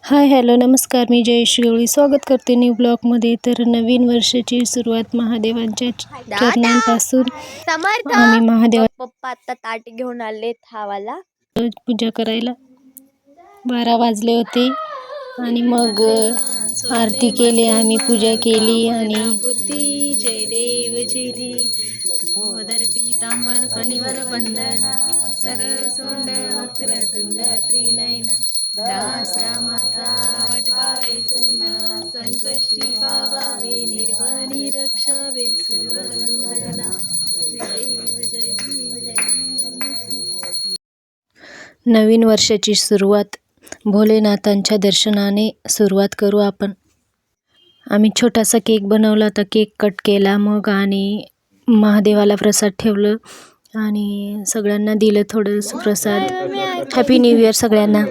Hi hello नमस्कार, मी जयेश गवळी स्वागत करते न्यू ब्लॉगमध्ये. तर नवीन वर्षाची सुरुवात महादेवांच्या चरणांपासून समर्थ आम्ही महादेवाची पप्पा आता ताट घेऊन आले थावाला. पूजा करायला 12 वाजले होते आणि मग आरती केली, आम्ही पूजा केली. आणि जय देव जय देव पीतांबर कनिवर बंधना सरळ सोंड वक्रतुंड त्रिनयन दास रामाचा वाटपावे चलना संकष्टी पावावे निर्वाणी रक्षावे सर्ववंदना जय देव जय देव. नवीन वर्षाची सुरुवात भोलेनाथांच्या दर्शनाने सुरुवात करू आपण. आम्ही छोटासा केक बनवला होता, केक कट केला मग आणि महादेवाला प्रसाद ठेवलं आणि सगळ्यांना दिलं थोडंसं प्रसाद. हॅपी न्यू इयर सगळ्यांना.